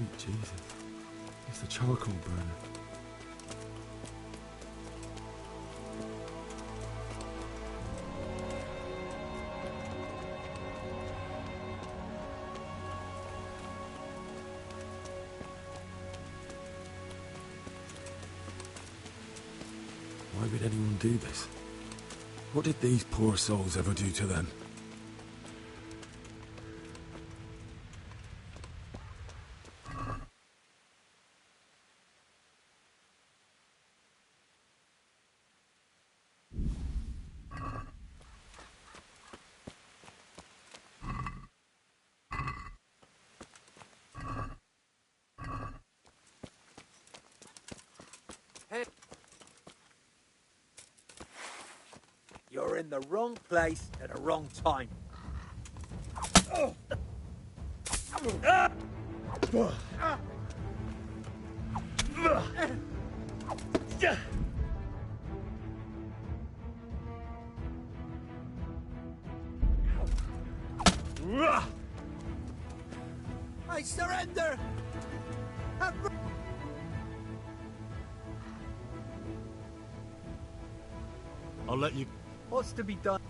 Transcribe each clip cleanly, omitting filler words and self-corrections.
Sweet Jesus. It's the charcoal burner. Why would anyone do this? What did these poor souls ever do to them? You're in the wrong place at the wrong time. I surrender! I'll let you... What's to be done?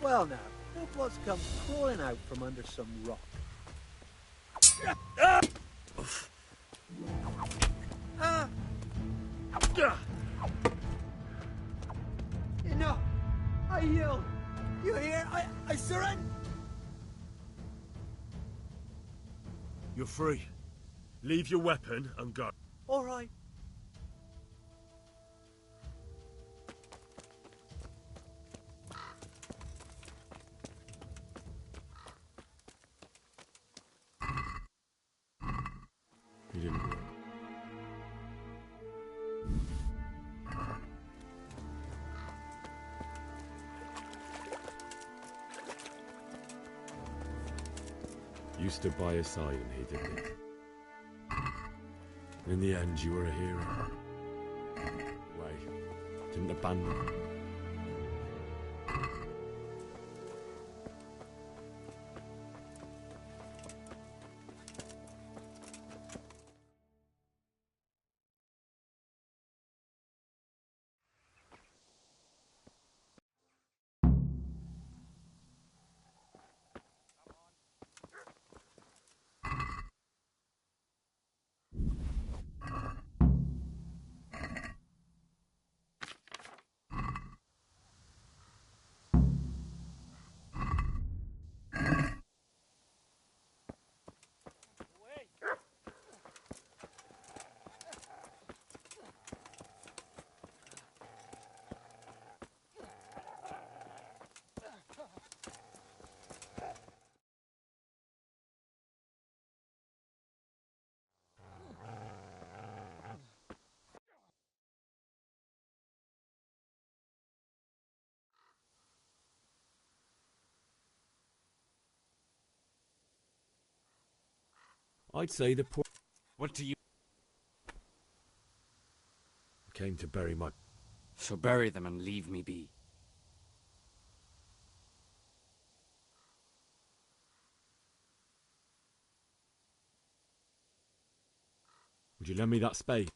Well now, look what's come crawling out from under some rock. Enough! I yield! You hear? I surrender! You're free. Leave your weapon and go. All right. You didn't run. You stood by his side and he did it. In the end, you were a hero. Way. Didn't abandon him. I'd say the poor... What do you... came to bury my... So bury them and leave me be. you lend me that spade?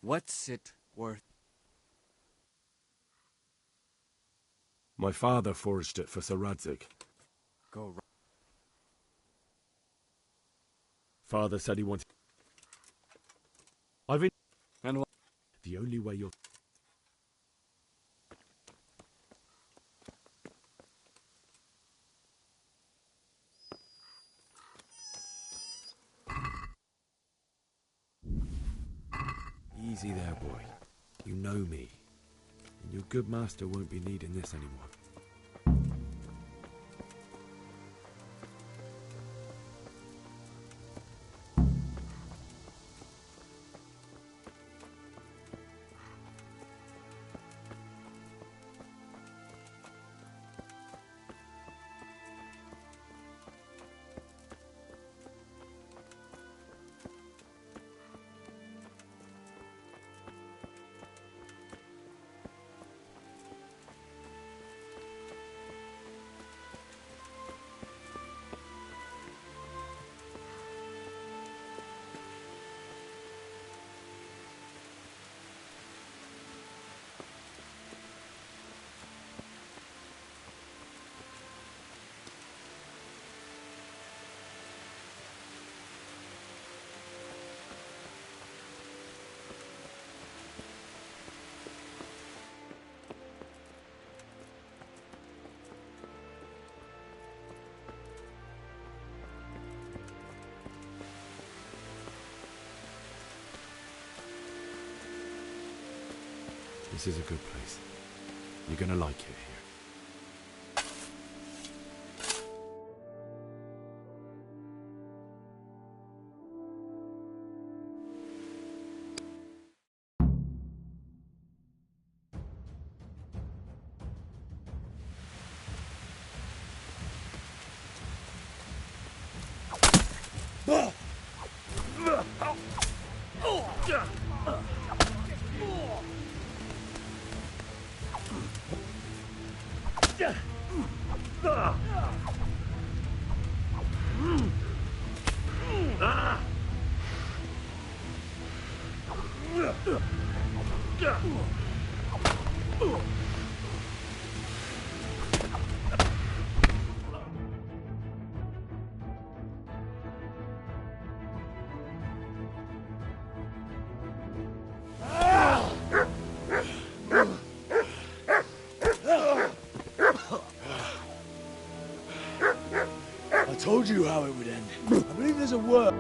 What's it worth? My father forged it for Sir Radzig. Go right. Father said he wanted... I've been... And what? The only way you'll... Easy there, boy. You know me. And your good master won't be needing this anymore. This is a good place. You're gonna like it here. I told you how it would end. I believe there's a word.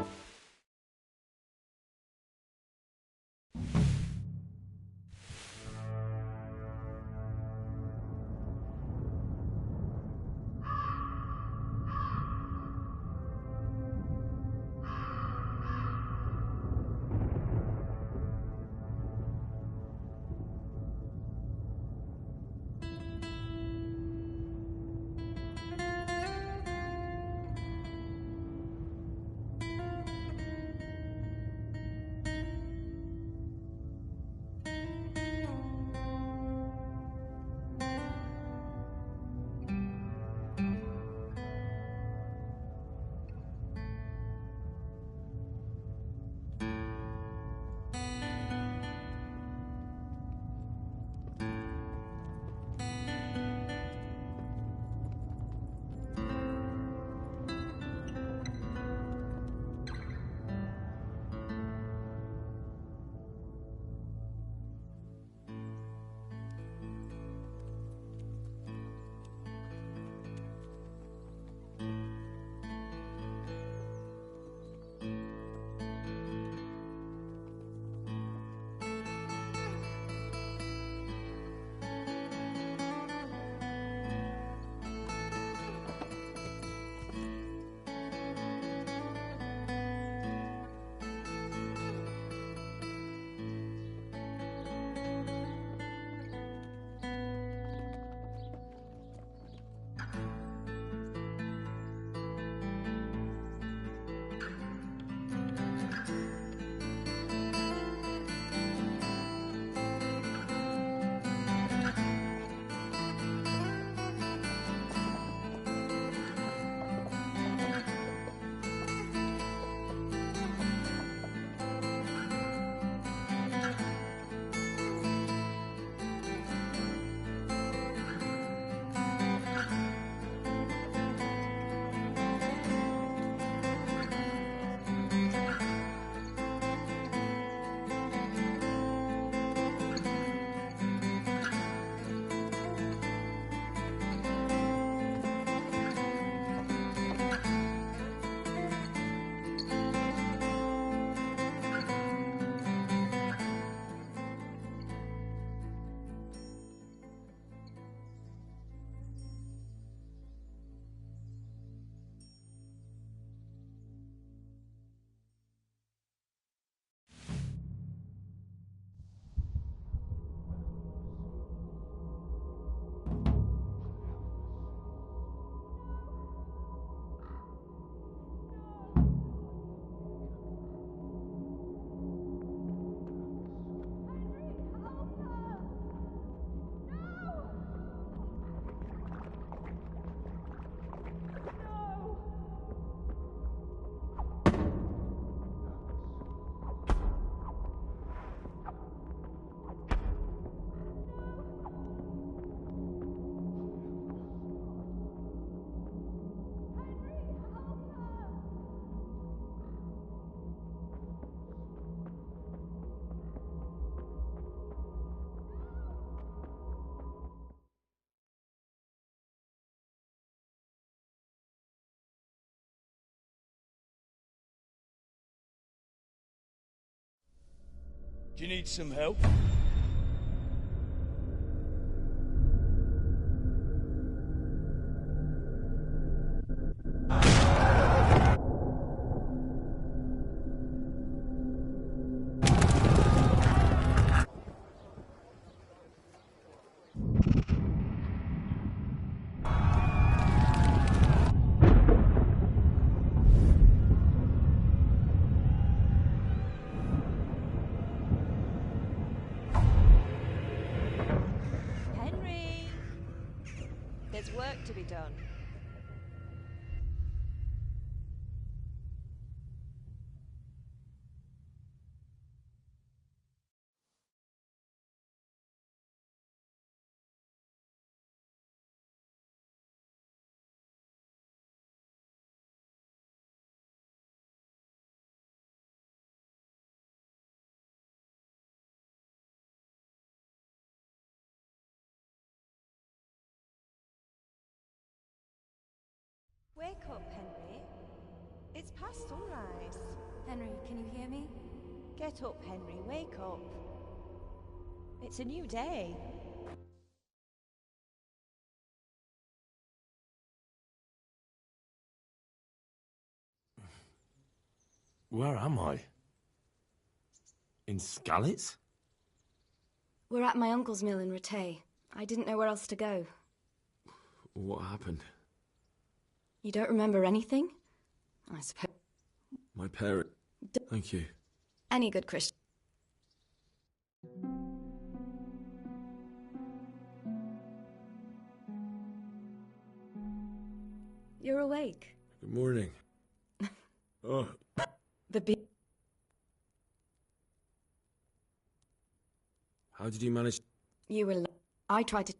Do you need some help? Henry! There's work to be done. Wake up, Henry. It's past sunrise. Henry, can you hear me? Get up, Henry. Wake up. It's a new day. Where am I? In Skalitz? We're at my uncle's mill in Rattay. I didn't know where else to go. What happened? You don't remember anything? I suppose. My parent... Thank you. Any good Christian. You're awake. Good morning. Oh, The how did you manage... You were... I tried to...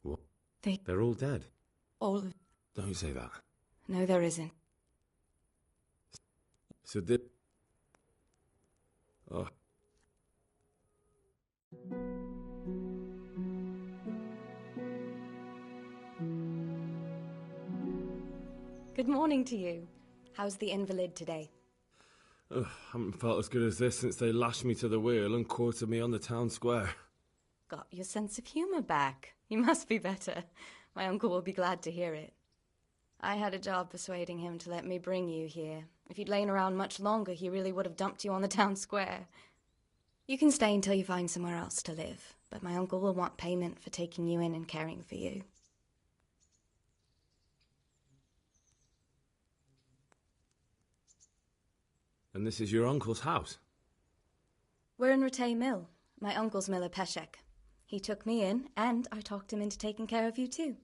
What? They... They're all dead? All of... Don't say that. No, there isn't. So did... Oh. Good morning to you. How's the invalid today? Ugh, haven't felt as good as this since they lashed me to the wheel and quartered me on the town square. Got your sense of humour back. You must be better. My uncle will be glad to hear it. I had a job persuading him to let me bring you here. If you'd lain around much longer, he really would have dumped you on the town square. You can stay until you find somewhere else to live, but my uncle will want payment for taking you in and caring for you. And this is your uncle's house? We're in Rattay Mill, my uncle's mill at Peshek. He took me in, and I talked him into taking care of you too.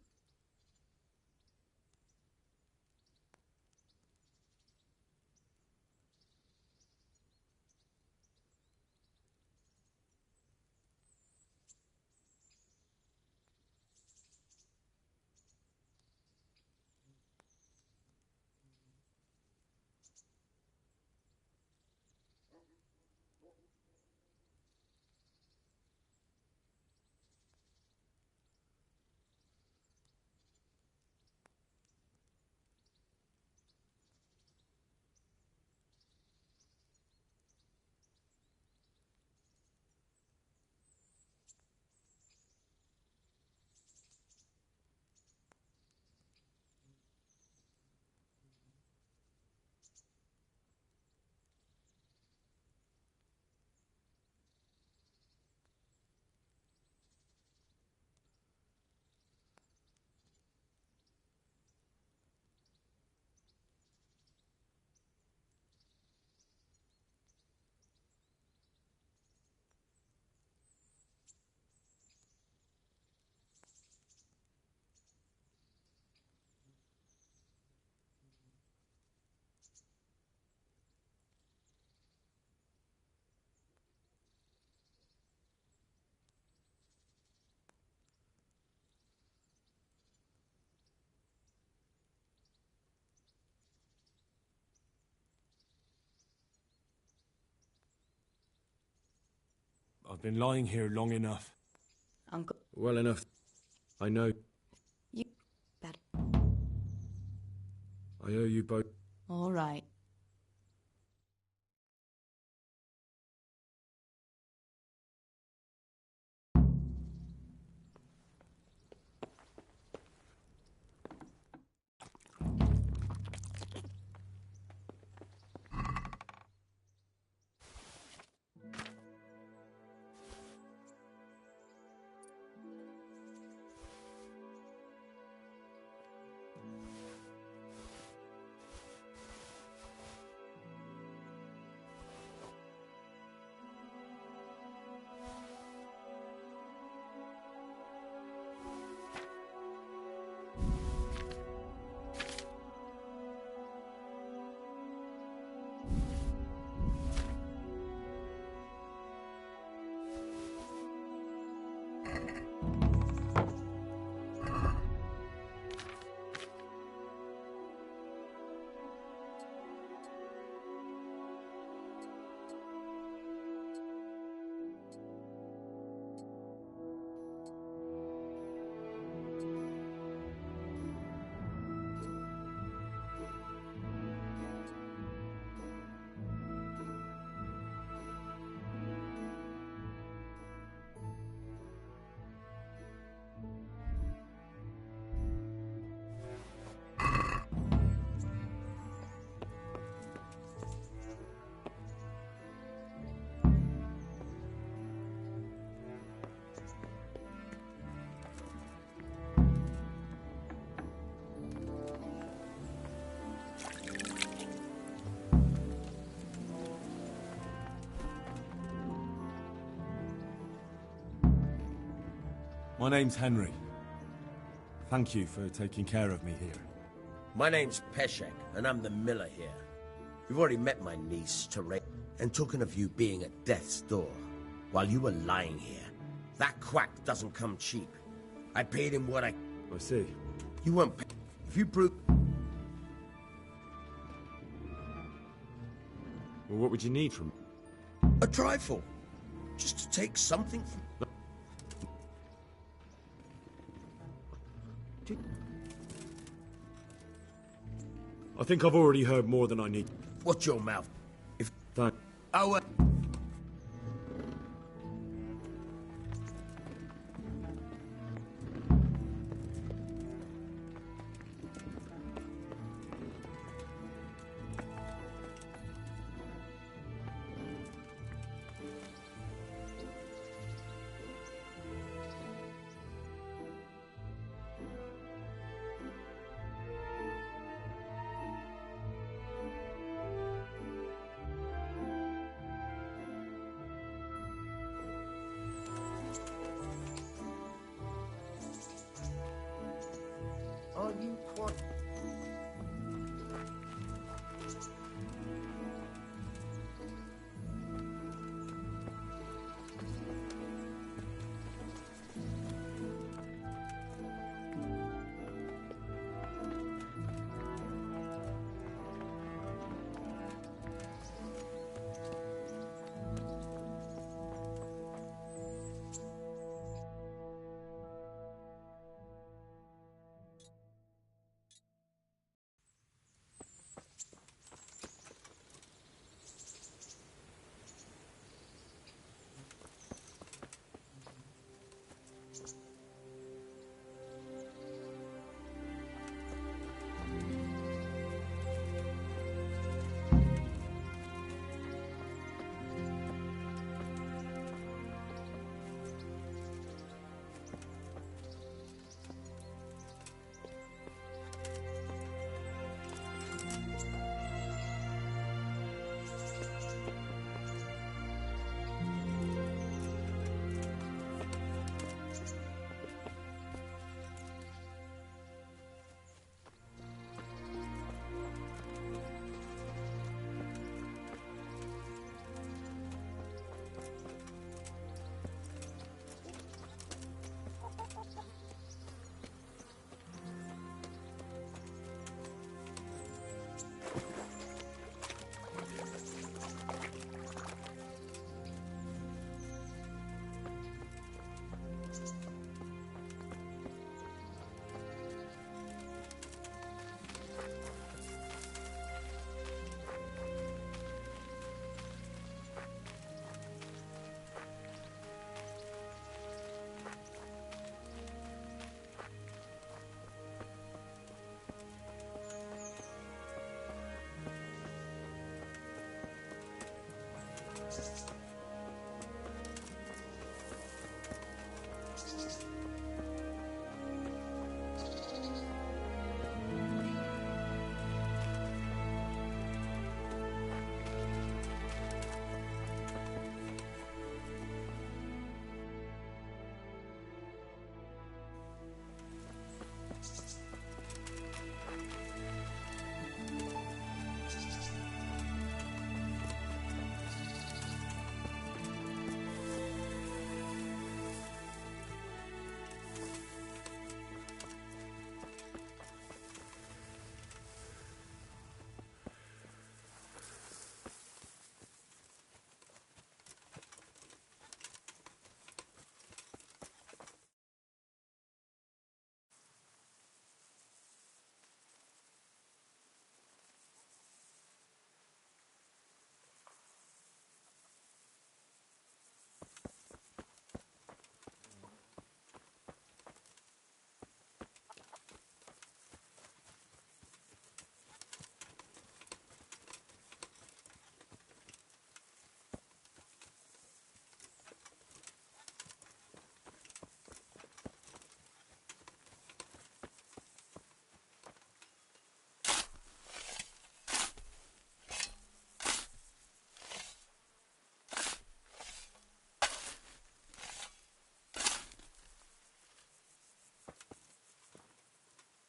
I've been lying here long enough. Uncle... Well enough. I know. You... better. I owe you both. All right. My name's Henry. Thank you for taking care of me here. My name's Peshek, and I'm the miller here. You've already met my niece, Teray. And talking of you being at death's door, while you were lying here, that quack doesn't come cheap. I paid him what I see. You weren't paid. If you prove... Well, what would you need from... A trifle. Just to take something from... I think I've already heard more than I need. Watch your mouth. If... Thank... Oh, Are you quite...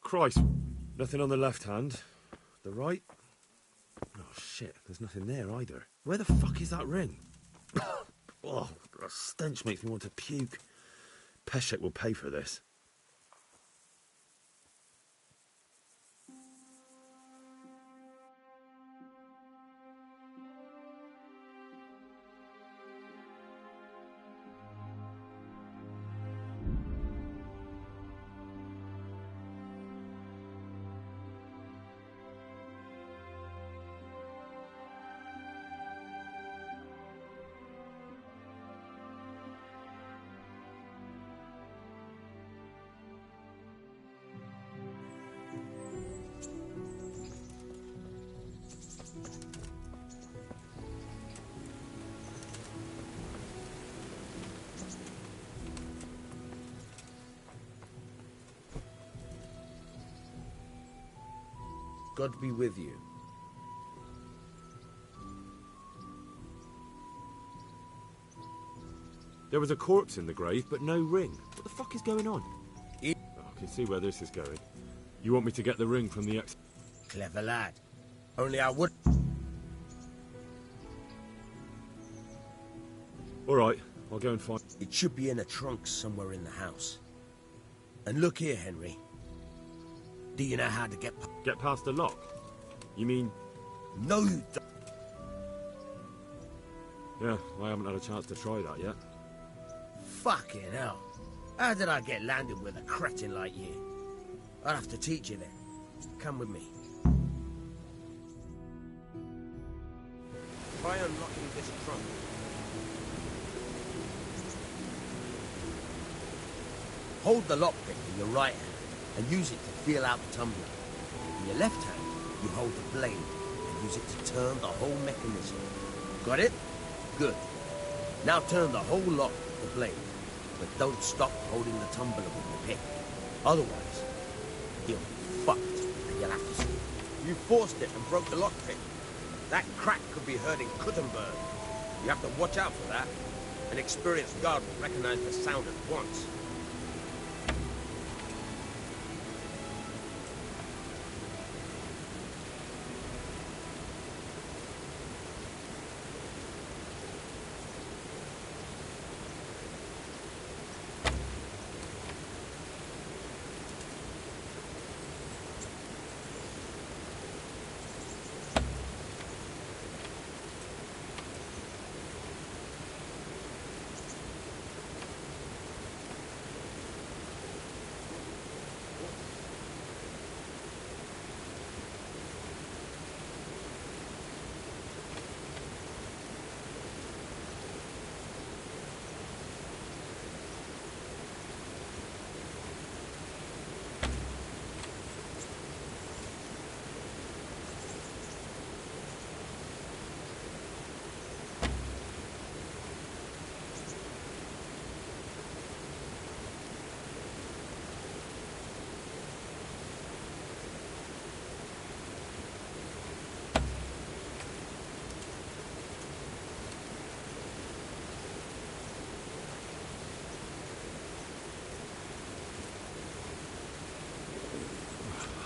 Christ. Nothing on the left hand. The right? Oh, shit. There's nothing there either. Where the fuck is that ring? Oh, the stench makes me want to puke. Peshek will pay for this. God be with you. There was a corpse in the grave, but no ring. What the fuck is going on? E- Oh, I can see where this is going. You want me to get the ring from the ex... Clever lad. Only I would... All right, I'll go and find... It should be in a trunk somewhere in the house. And look here, Henry. Do you know how to get... Get past the lock? You mean... No, you don't. Yeah, I haven't had a chance to try that yet. Fucking hell. How did I get landed with a cretin like you? I'll have to teach you then. Come with me. Try unlocking this trunk. Hold the lockpick in your right hand and use it to feel out the tumbler. In your left hand, you hold the blade and use it to turn the whole mechanism. Got it? Good. Now turn the whole lock with the blade, but don't stop holding the tumbler with the pick. Otherwise, you'll be fucked and you'll have to sleep. You forced it and broke the lockpick. That crack could be heard in Kuttenberg. You have to watch out for that. An experienced guard will recognize the sound at once.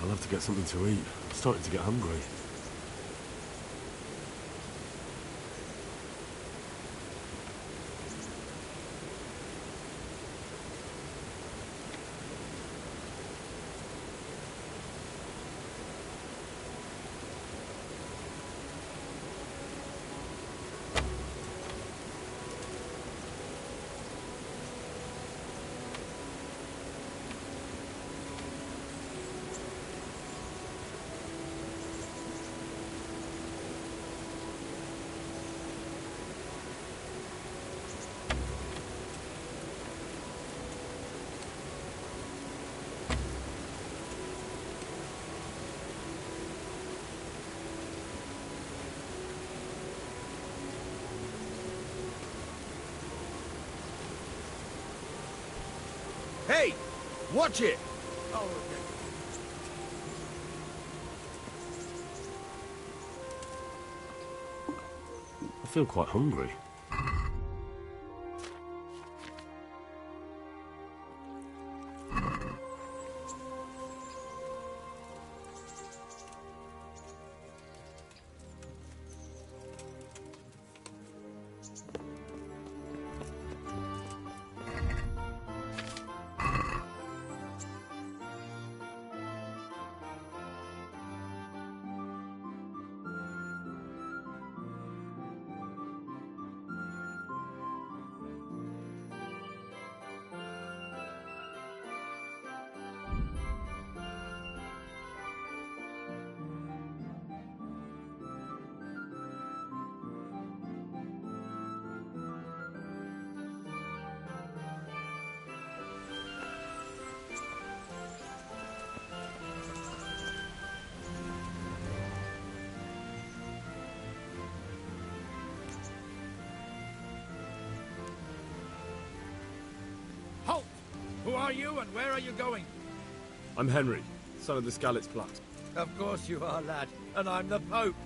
I'll have to get something to eat. I'm starting to get hungry. Hey! Watch it! Oh, I feel quite hungry. are you and where are you going? I'm Henry, son of the Skalitz-Platz. Of course you are, lad. And I'm the Pope.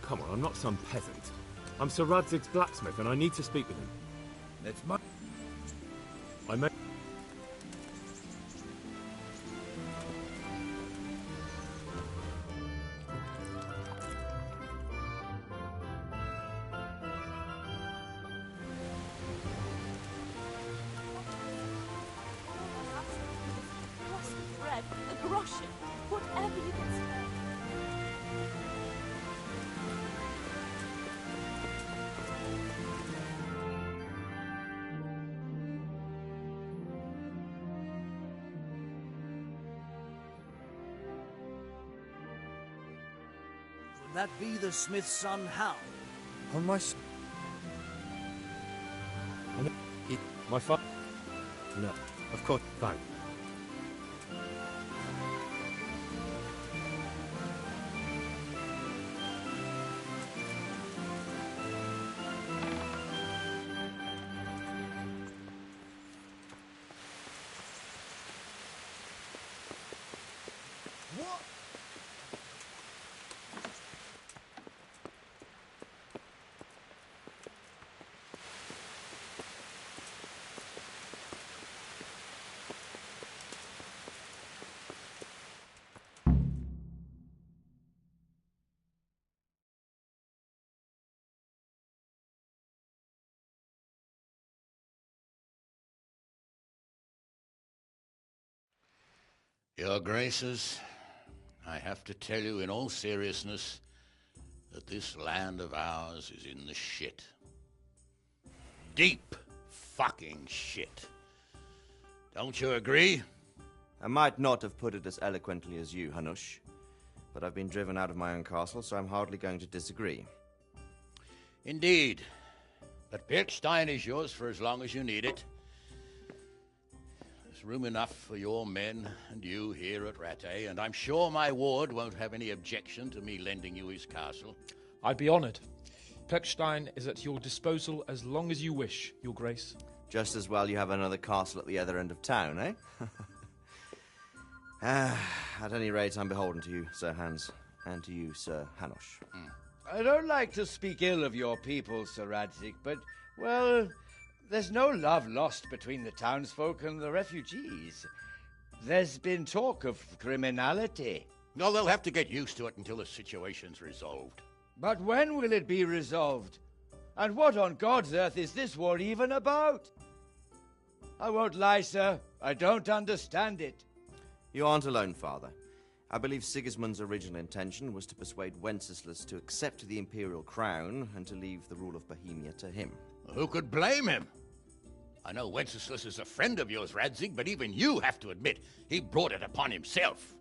Come on, I'm not some peasant. I'm Sir Radzig's blacksmith, and I need to speak with him. It's my... I may... bread, a groschen, whatever you can spare. Would that be the smith's son, Hal? On my... My father... No, of course, fine. Your Graces, I have to tell you in all seriousness that this land of ours is in the shit. Deep fucking shit. Don't you agree? I might not have put it as eloquently as you, Hanush, but I've been driven out of my own castle, so I'm hardly going to disagree. Indeed. But Birkstein is yours for as long as you need it. There's room enough for your men and you here at Rattay, and I'm sure my ward won't have any objection to me lending you his castle. I'd be honoured. Birkstein is at your disposal as long as you wish, Your Grace. Just as well you have another castle at the other end of town, eh? At any rate, I'm beholden to you, Sir Hans, and to you, Sir Hanush. I don't like to speak ill of your people, Sir Radzig, but, well, there's no love lost between the townsfolk and the refugees. There's been talk of criminality. No, they'll have to get used to it until the situation's resolved. But when will it be resolved? And what on God's earth is this war even about? I won't lie, sir. I don't understand it. You aren't alone, Father. I believe Sigismund's original intention was to persuade Wenceslas to accept the imperial crown and to leave the rule of Bohemia to him. Who could blame him? I know Wenceslas is a friend of yours, Radzig, but even you have to admit he brought it upon himself.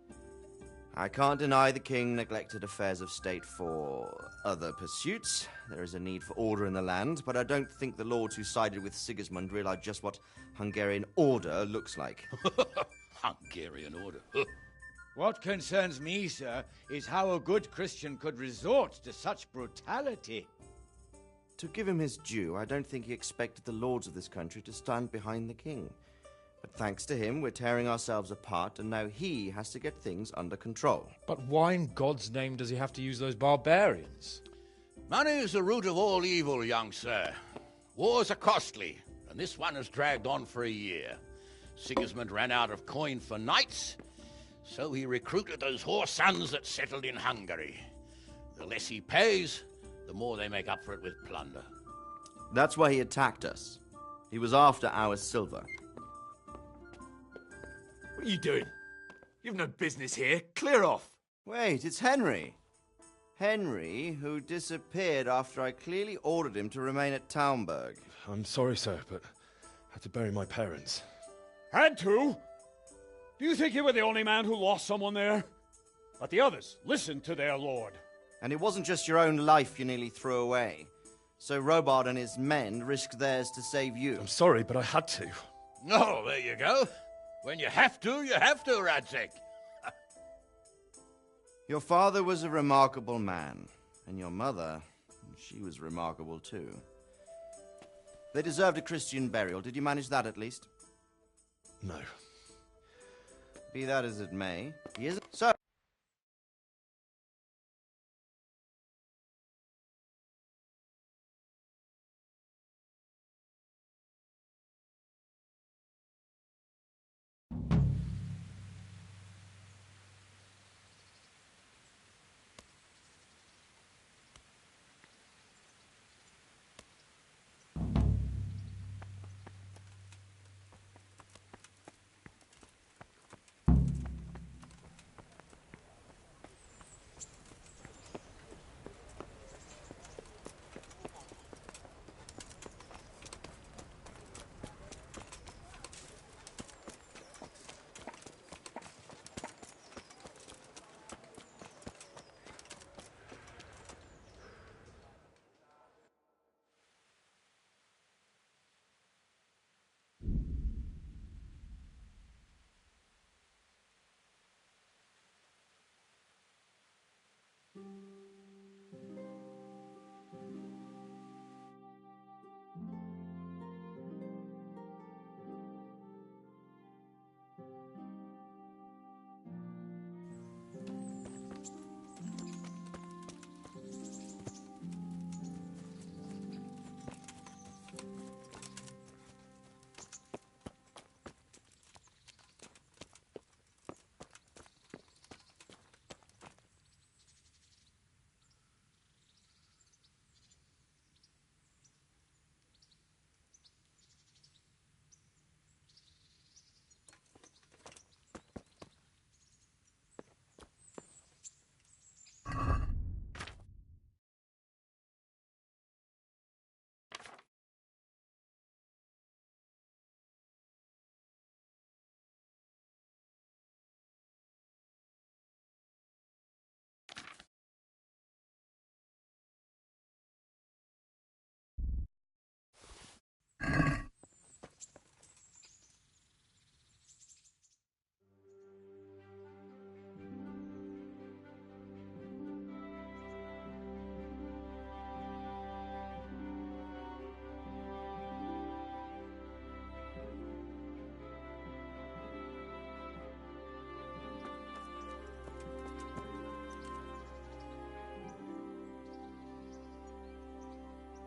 I can't deny the king neglected affairs of state for other pursuits. There is a need for order in the land, but I don't think the lords who sided with Sigismund realized just what Hungarian order looks like. Hungarian order? What concerns me, sir, is how a good Christian could resort to such brutality. To give him his due, I don't think he expected the lords of this country to stand behind the king. But thanks to him, we're tearing ourselves apart, and now he has to get things under control. But why in God's name does he have to use those barbarians? Money is the root of all evil, young sir. Wars are costly, and this one has dragged on for a year. Sigismund ran out of coin for knights, so he recruited those whore sons that settled in Hungary. The less he pays, the more they make up for it with plunder. That's why he attacked us. He was after our silver. What are you doing? You've no business here. Clear off. Wait, it's Henry. Henry, who disappeared after I clearly ordered him to remain at Taunberg. I'm sorry, sir, but I had to bury my parents. Had to? Do you think you were the only man who lost someone there? But the others listened to their lord. And it wasn't just your own life you nearly threw away. So Robard and his men risked theirs to save you. I'm sorry, but I had to. Oh, there you go. When you have to, Radzig. Your father was a remarkable man, and your mother, she was remarkable too. They deserved a Christian burial. Did you manage that at least? No. Be that as it may, he isn't. So.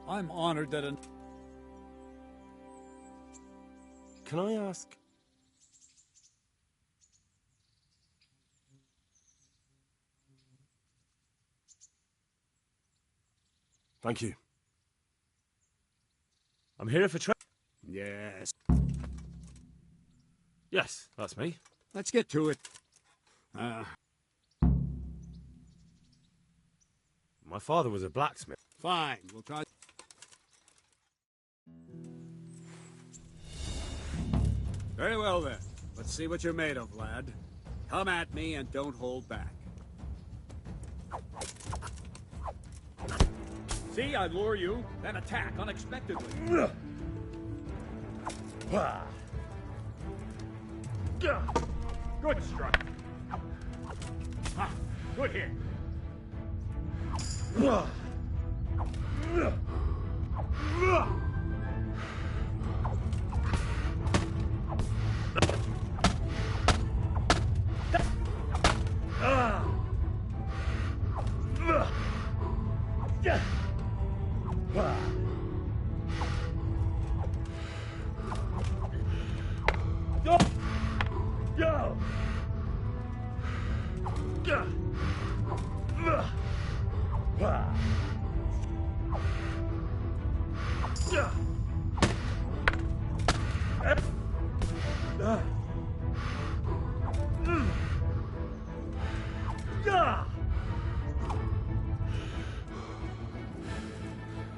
I'm honored that an... Can I ask? Thank you. I'm here for Yes. Yes, that's me. Let's get to it. My father was a blacksmith. Fine, we'll try... Very well, then. Let's see what you're made of, lad. Come at me and don't hold back. See, I lure you, then attack unexpectedly. Good strike. Good hit.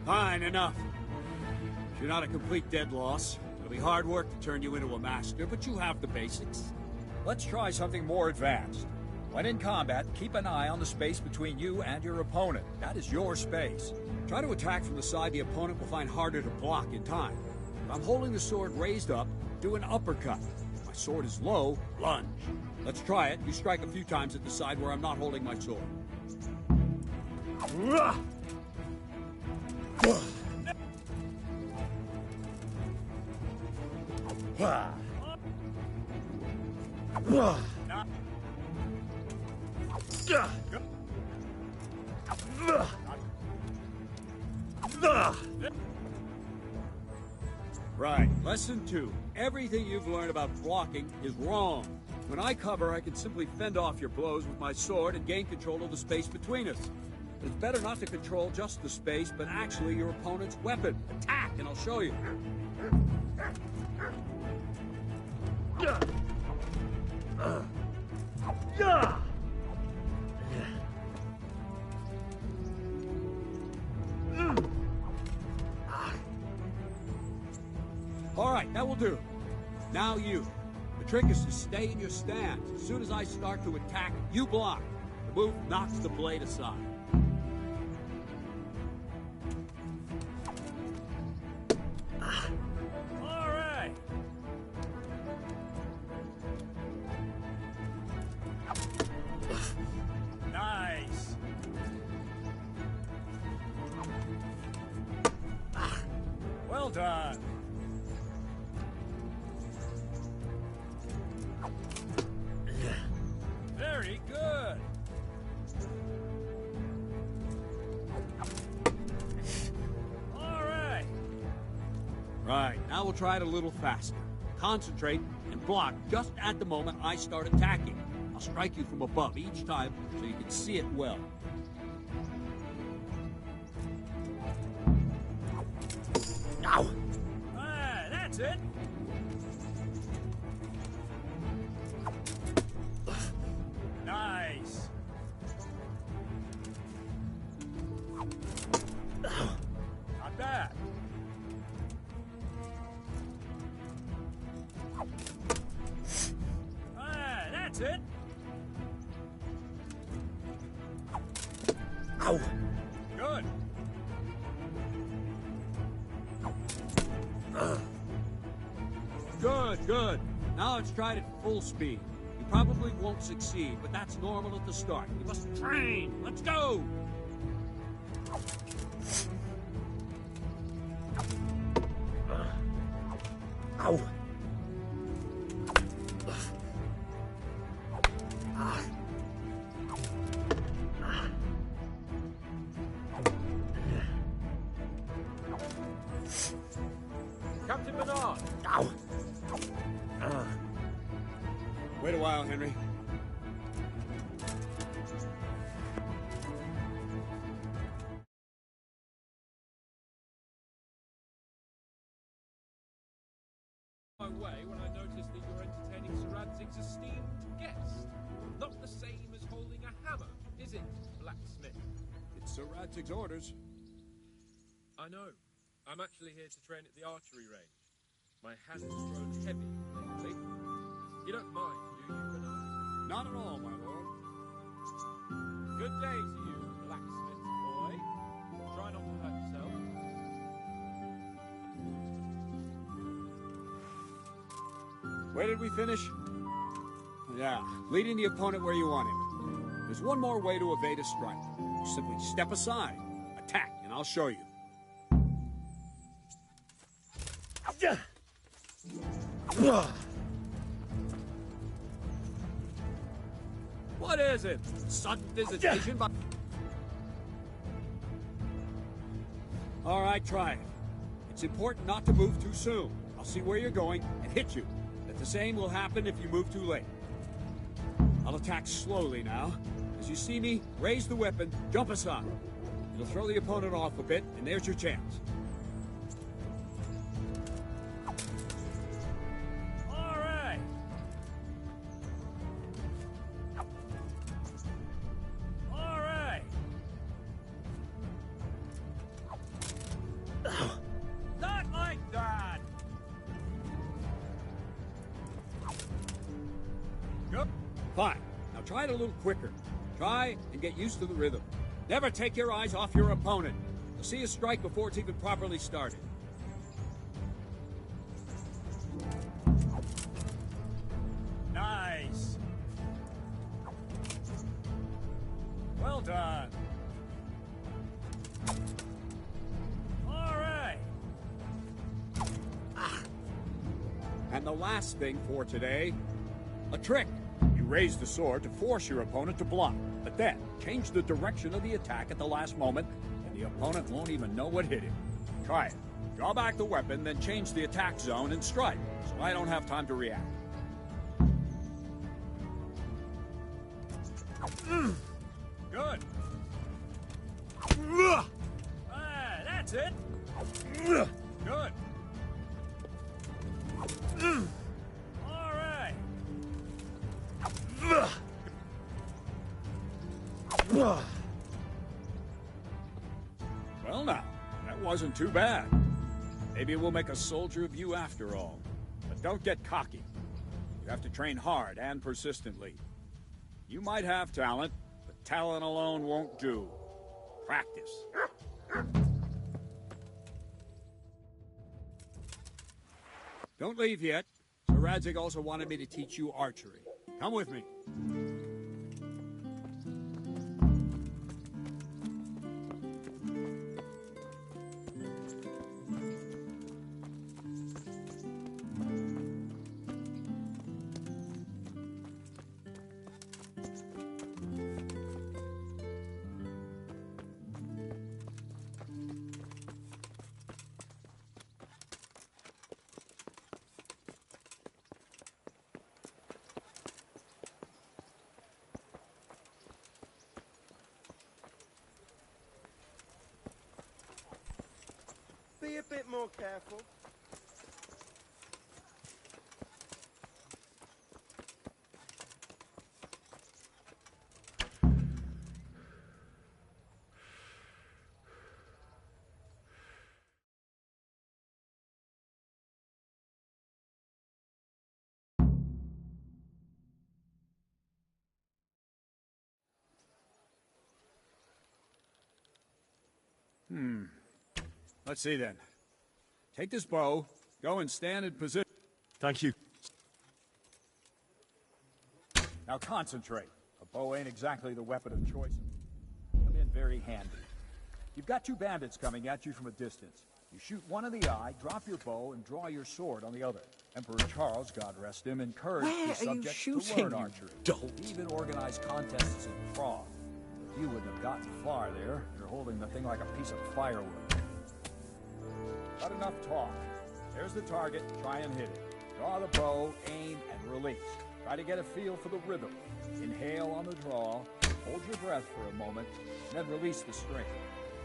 Fine, enough. You're not a complete dead loss. It'll be hard work to turn you into a master, but you have the basics. Let's try something more advanced. When in combat, keep an eye on the space between you and your opponent. That is your space. Try to attack from the side the opponent will find harder to block in time. If I'm holding the sword raised up, do an uppercut. If my sword is low, lunge. Let's try it. You strike a few times at the side where I'm not holding my sword. Right. Lesson 2. Everything you've learned about blocking is wrong. When I cover, I can simply fend off your blows with my sword and gain control of the space between us. It's better not to control just the space, but actually your opponent's weapon. Attack, and I'll show you. All right, that will do. Now you. The trick is to stay in your stance. As soon as I start to attack, you block. The move knocks the blade aside. All right. Nice. Well done. Very good. All right. Right, now we'll try it a little faster. Concentrate and block just at the moment I start attacking. I'll strike you from above each time so you can see it well. Ow! Ah, that's it. Nice. Not bad. Ah, that's it. Ow. Good. Good, good. Now let's try it at full speed. You probably won't succeed, but that's normal at the start. You must train. Let's go! Ow! Captain Bernard! Ow! Wait a while, Henry. My way when I noticed that you're entertaining Saradzig's esteemed guest. Not the same as holding a hammer, is it, blacksmith? It's Sir Radzig's orders. I know. I'm actually here to train at the archery range. My hand's grown heavy lately. You don't mind, do you, Bernard? Not at all, my lord. Good day to you, blacksmith boy. Try not to hurt yourself. Where did we finish? Yeah, leading the opponent where you want him. There's one more way to evade a strike. You simply step aside, attack, and I'll show you. What is it? Sudden visitation by... All right, try it. It's important not to move too soon. I'll see where you're going and hit you. But the same will happen if you move too late. I'll attack slowly now. As you see me, raise the weapon, jump aside. It'll throw the opponent off a bit, and there's your chance. All right. All right. Not like that. Good. Fine. Now try it a little quicker. Try and get used to the rhythm. Never take your eyes off your opponent. You'll see a strike before it's even properly started. Nice. Well done. All right. And the last thing for today, a trick. You raise the sword to force your opponent to block, but then change the direction of the attack at the last moment, and the opponent won't even know what hit him. Try it. Draw back the weapon, then change the attack zone and strike, so I don't have time to react. Good. That's it. Good. All right. Well, now, that wasn't too bad. Maybe we'll make a soldier of you after all. But don't get cocky. You have to train hard and persistently. You might have talent, but talent alone won't do. Practice. Don't leave yet. Sir Radzig also wanted me to teach you archery. Come with me. Be a bit more careful. Let's see then. Take this bow, go and stand in position. Thank you. Now concentrate. A bow ain't exactly the weapon of choice. Come in very handy. You've got two bandits coming at you from a distance. You shoot one in the eye, drop your bow, and draw your sword on the other. Emperor Charles, God rest him, encouraged his subjects to learn archery. He even organized contests in Prague. But you wouldn't have gotten far there. You're holding the thing like a piece of firewood. Not enough talk. There's the target. Try and hit it. Draw the bow, aim, and release. Try to get a feel for the rhythm. Inhale on the draw, hold your breath for a moment, then release the string.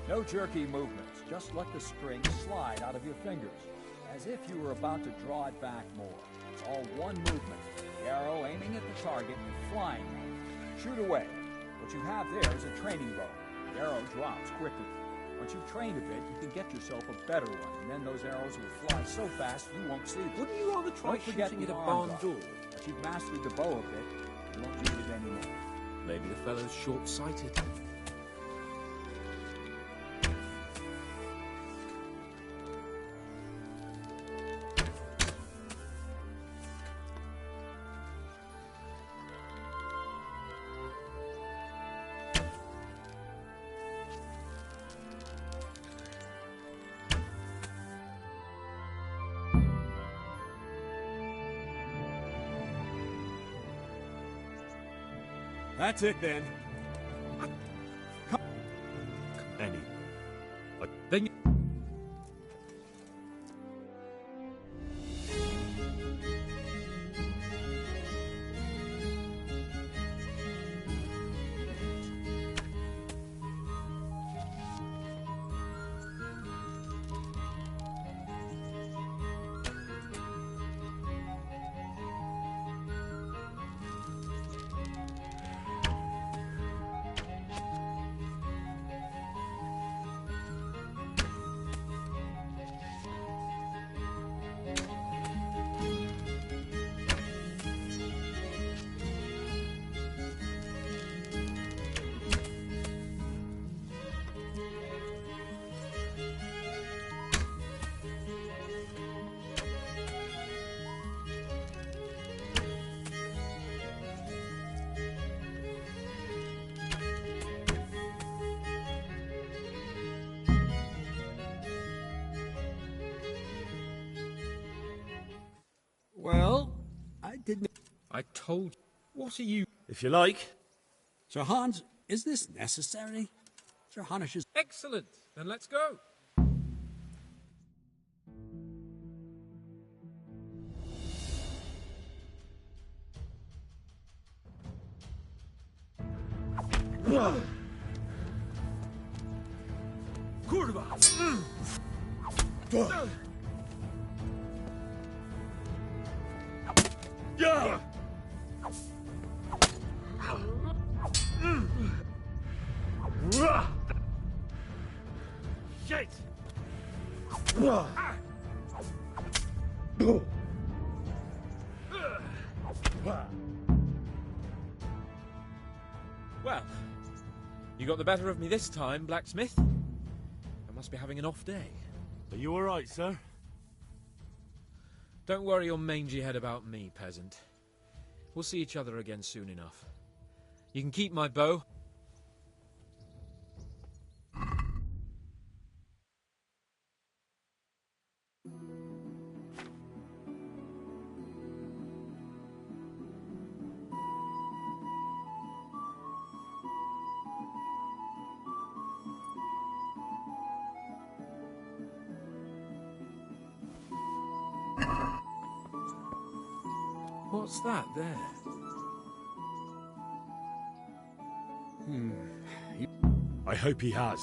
No jerky movements. Just let the string slide out of your fingers, as if you were about to draw it back more. It's all one movement. The arrow aiming at the target and flying. Shoot away. What you have there is a training bow. The arrow drops quickly. Once you've trained a bit, you can get yourself a better one, and then those arrows will fly so fast you won't see them. Wouldn't you rather try shooting at a barn door? Once you've mastered the bow a bit, you won't need it anymore. Maybe the fellow's short-sighted. That's it then. Any. Then Well, I didn't... I told you. What are you... If you like. Sir Hans, is this necessary? Sir Hanish's... Excellent. Then let's go. Kurwa! Yeah! Shit! Well, you got the better of me this time, blacksmith. I must be having an off day. Are you all right, sir? Don't worry your mangy head about me, peasant. We'll see each other again soon enough. You can keep my bow. What's that there? I hope he has.